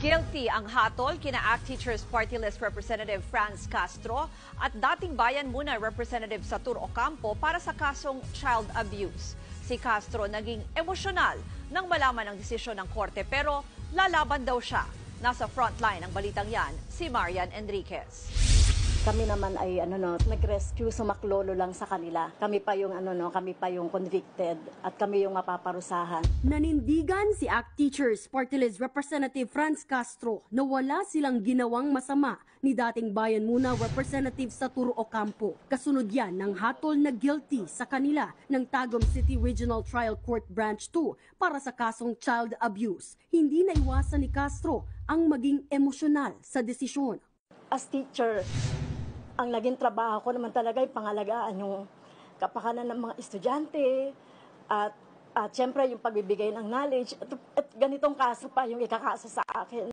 Guilty ang hatol kina ACT Teachers Party List Representative Franz Castro at dating Bayan Muna Representative Satur Ocampo para sa kasong child abuse. Si Castro naging emosyonal nang malaman ang desisyon ng korte pero lalaban daw siya. Nasa frontline ng balitang yan, si Marian Enriquez. Kami naman ay nag-rescue, sumaklolo lang sa kanila. Kami pa yung convicted at kami yung mapaparusahan. Nanindigan si ACT Teachers Party List Representative Franz Castro na wala silang ginawang masama ni dating Bayan Muna Representative Satur Ocampo. Kasunod yan ng hatol na guilty sa kanila ng Tagum City Regional Trial Court Branch 2 para sa kasong child abuse. Hindi naiwasan ni Castro ang maging emosyonal sa desisyon. As teacher, ang naging trabaho ko naman talaga ay pangalagaan yung kapakanan ng mga estudyante at syempre yung pagbibigay ng knowledge at ganitong kaso pa yung ikakaso sa akin.